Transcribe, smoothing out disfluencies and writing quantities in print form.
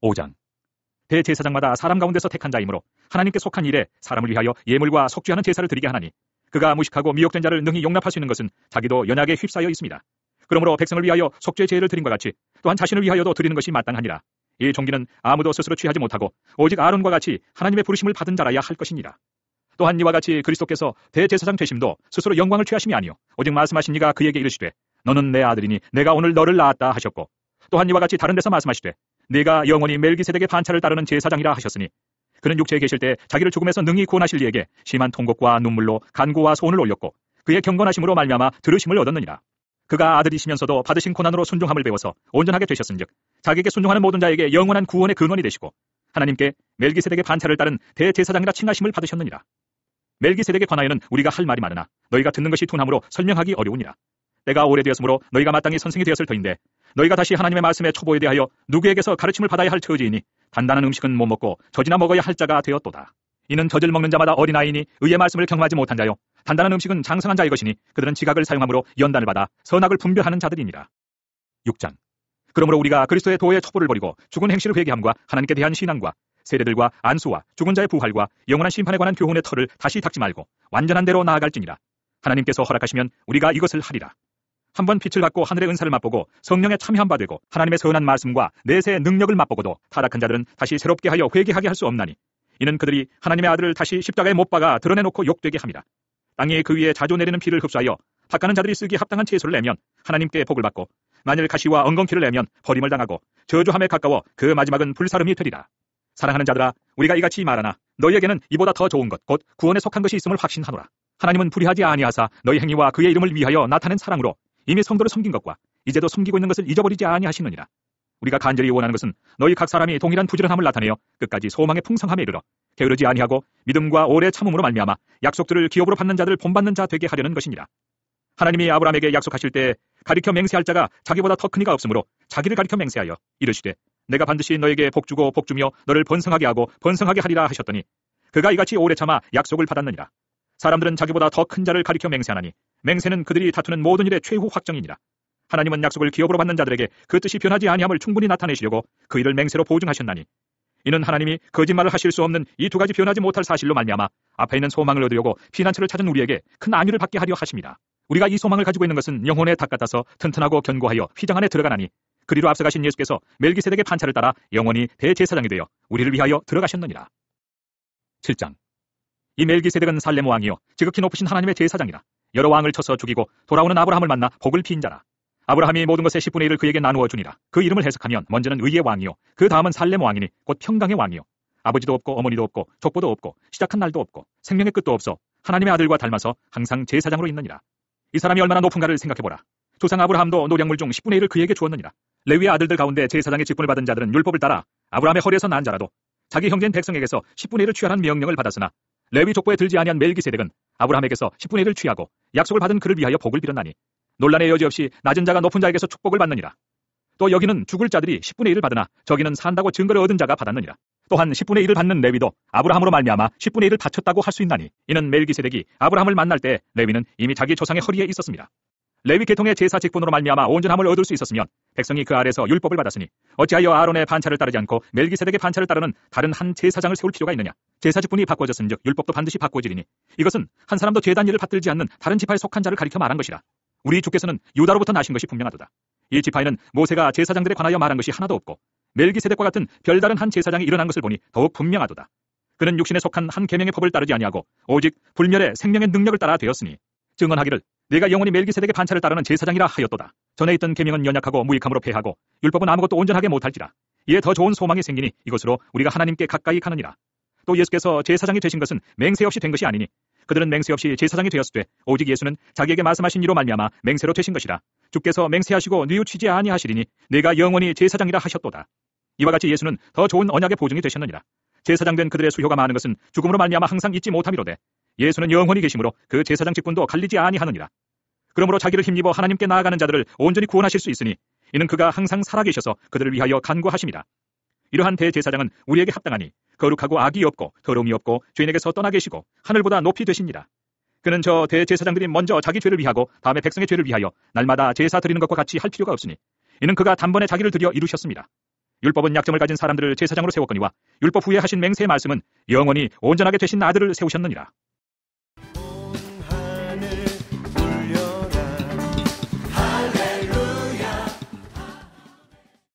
5장. 대제사장마다 사람 가운데서 택한 자이므로 하나님께 속한 일에 사람을 위하여 예물과 속죄하는 제사를 드리게 하나니, 그가 무식하고 미혹된 자를 능히 용납할 수 있는 것은 자기도 연약에 휩싸여 있습니다. 그러므로 백성을 위하여 속죄 제를 드린 것 같이 또한 자신을 위하여도 드리는 것이 마땅하니라. 이 종기는 아무도 스스로 취하지 못하고 오직 아론과 같이 하나님의 부르심을 받은 자라야 할 것이니라. 또한 이와 같이 그리스도께서 대제사장 되심도 스스로 영광을 취하심이 아니요 오직 말씀하신 이가 그에게 이르시되 너는 내 아들이니 내가 오늘 너를 낳았다 하셨고, 또한 이와 같이 다른 데서 말씀하시되 네가 영원히 멜기세덱의 반차를 따르는 제사장이라 하셨으니, 그는 육체에 계실 때 자기를 죽음에서 능히 구원하실 이에게 심한 통곡과 눈물로 간구와 소원을 올렸고 그의 경건하심으로 말미암아 들으심을 얻었느니라. 그가 아들이시면서도 받으신 고난으로 순종함을 배워서 온전하게 되셨은즉 자기에게 순종하는 모든 자에게 영원한 구원의 근원이 되시고 하나님께 멜기세덱의 반차를 따른 대제사장이라 칭하심을 받으셨느니라. 멜기세덱의 관하에는 우리가 할 말이 많으나 너희가 듣는 것이 둔함으로 설명하기 어려우니라. 때가 오래되었으므로 너희가 마땅히 선생이 되었을 터인데 너희가 다시 하나님의 말씀의 초보에 대하여 누구에게서 가르침을 받아야 할 처지이니 단단한 음식은 못 먹고 젖이나 먹어야 할 자가 되었도다. 이는 젖을 먹는 자마다 어린아이니 의의 말씀을 경험하지 못한 자요, 단단한 음식은 장성한 자의 것이니 그들은 지각을 사용함으로 연단을 받아 선악을 분별하는 자들이니라. 6장. 그러므로 우리가 그리스도의 도의 첩보를 버리고 죽은 행실을 회개함과 하나님께 대한 신앙과 세례들과 안수와 죽은 자의 부활과 영원한 심판에 관한 교훈의 털을 다시 닦지 말고 완전한 대로 나아갈지니라. 하나님께서 허락하시면 우리가 이것을 하리라. 한번 빛을 받고 하늘의 은사를 맛보고 성령에 참여한 바 되고 하나님의 선한 말씀과 내세의 능력을 맛보고도 타락한 자들은 다시 새롭게 하여 회개하게 할 수 없나니, 이는 그들이 하나님의 아들을 다시 십자가에 못 박아 드러내놓고 욕되게 함이라. 땅에 그 위에 자주 내리는 비를 흡수하여 닦아는 자들이 쓰기 합당한 채소를 내면 하나님께 복을 받고, 만일 가시와 엉겅퀴를 내면 버림을 당하고 저주함에 가까워 그 마지막은 불사름이 되리라. 사랑하는 자들아, 우리가 이같이 말하나 너희에게는 이보다 더 좋은 것 곧 구원에 속한 것이 있음을 확신하노라. 하나님은 불의하지 아니하사 너희 행위와 그의 이름을 위하여 나타낸 사랑으로 이미 성도를 섬긴 것과 이제도 섬기고 있는 것을 잊어버리지 아니하시느니라. 우리가 간절히 원하는 것은 너희 각 사람이 동일한 부지런함을 나타내어 끝까지 소망의 풍성함에 이르러 게으르지 아니하고 믿음과 오래 참음으로 말미암아 약속들을 기업으로 받는 자들 본받는 자 되게 하려는 것이니라. 하나님이 아브라함에게 약속하실 때 가리켜 맹세할 자가 자기보다 더 큰 이가 없으므로 자기를 가리켜 맹세하여 이르시되 내가 반드시 너에게 복주고 복주며 너를 번성하게 하고 번성하게 하리라 하셨더니 그가 이같이 오래 참아 약속을 받았느니라. 사람들은 자기보다 더 큰 자를 가리켜 맹세하나니 맹세는 그들이 다투는 모든 일의 최후 확정이니라. 하나님은 약속을 기업으로 받는 자들에게 그 뜻이 변하지 아니함을 충분히 나타내시려고 그 일을 맹세로 보증하셨나니, 이는 하나님이 거짓말을 하실 수 없는 이 두 가지 변하지 못할 사실로 말미암아 앞에 있는 소망을 얻으려고 피난처를 찾은 우리에게 큰 안위를 받게 하려 하심이라. 우리가 이 소망을 가지고 있는 것은 영혼의 닭 같아서 튼튼하고 견고하여 휘장 안에 들어가나니, 그리로 앞서가신 예수께서 멜기세덱의 반차를 따라 영원히 대제사장이 되어 우리를 위하여 들어가셨느니라. 7장. 이 멜기세덱은 살렘 왕이요 지극히 높으신 하나님의 제사장이라. 여러 왕을 쳐서 죽이고 돌아오는 아브라함을 만나 복을 빈 자라. 아브라함이 모든 것의 10분의 1을 그에게 나누어 주니라. 그 이름을 해석하면 먼저는 의의 왕이요 그 다음은 살렘 왕이니 곧 평강의 왕이요 아버지도 없고 어머니도 없고 족보도 없고 시작한 날도 없고 생명의 끝도 없어 하나님의 아들과 닮아서 항상 제사장으로 있느니라. 이 사람이 얼마나 높은가를 생각해보라. 조상 아브라함도 노량물 중 10분의 1을 그에게 주었느니라. 레위의 아들들 가운데 제사장의 직분을 받은 자들은 율법을 따라 아브라함의 허리에서 난 자라도 자기 형제인 백성에게서 10분의 1을 취하라는 명령을 받았으나 레위 족보에 들지 아니한 멜기세덱은 아브라함에게서 10분의 1을 취하고 약속을 받은 그를 위하여 복을 빌었나니 논란의 여지 없이 낮은 자가 높은 자에게서 축복을 받느니라. 또 여기는 죽을 자들이 10분의 1을 받으나 저기는 산다고 증거를 얻은 자가 받았느니라. 또한 10분의 1을 받는 레위도 아브라함으로 말미암아 10분의 1을 바쳤다고 할 수 있나니, 이는 멜기세덱이 아브라함을 만날 때 레위는 이미 자기 조상의 허리에 있었습니다. 레위 계통의 제사 직분으로 말미암아 온전함을 얻을 수 있었으면 백성이 그 아래서 율법을 받았으니 어찌하여 아론의 반차를 따르지 않고 멜기세덱의 반차를 따르는 다른 한 제사장을 세울 필요가 있느냐. 제사 직분이 바꿔졌은즉 율법도 반드시 바꿔지리니 이것은 한 사람도 제단 일을 받들지 않는 다른 지파에 속한 자를 가리켜 말한 것이라. 우리 주께서는 유다로부터 나신 것이 분명하도다. 이 지파에는 모세가 제사장들에 관하여 말한 것이 하나도 없고 멜기세덱과 같은 별다른 한 제사장이 일어난 것을 보니 더욱 분명하도다. 그는 육신에 속한 한 계명의 법을 따르지 아니하고 오직 불멸의 생명의 능력을 따라 되었으니 증언하기를 내가 영원히 멜기세덱의 반차를 따르는 제사장이라 하였도다. 전에 있던 계명은 연약하고 무익함으로 패하고 율법은 아무것도 온전하게 못할지라. 이에 더 좋은 소망이 생기니 이것으로 우리가 하나님께 가까이 가느니라. 또 예수께서 제사장이 되신 것은 맹세 없이 된 것이 아니니 그들은 맹세 없이 제사장이 되었을 때 오직 예수는 자기에게 말씀하신 이로 말미암아 맹세로 되신 것이라. 주께서 맹세하시고 뉘우치지 아니하시리니 내가 영원히 제사장이라 하셨도다. 이와 같이 예수는 더 좋은 언약의 보증이 되셨느니라. 제사장 된 그들의 수효가 많은 것은 죽음으로 말미암아 항상 잊지 못함이로되 예수는 영원히 계심으로 그 제사장 직분도 갈리지 아니하느니라. 그러므로 자기를 힘입어 하나님께 나아가는 자들을 온전히 구원하실 수 있으니 이는 그가 항상 살아계셔서 그들을 위하여 간구하심이라. 이러한 대제사장은 우리에게 합당하니 거룩하고 악이 없고 더러움이 없고 죄인에게서 떠나 계시고 하늘보다 높이 되시니라. 그는 저 대제사장들이 먼저 자기 죄를 위하고 다음에 백성의 죄를 위하여 날마다 제사 드리는 것과 같이 할 필요가 없으니 이는 그가 단번에 자기를 드려 이루셨습니다. 율법은 약점을 가진 사람들을 제사장으로 세웠거니와 율법 후에 하신 맹세의 말씀은 영원히 온전하게 되신 아들을 세우셨느니라.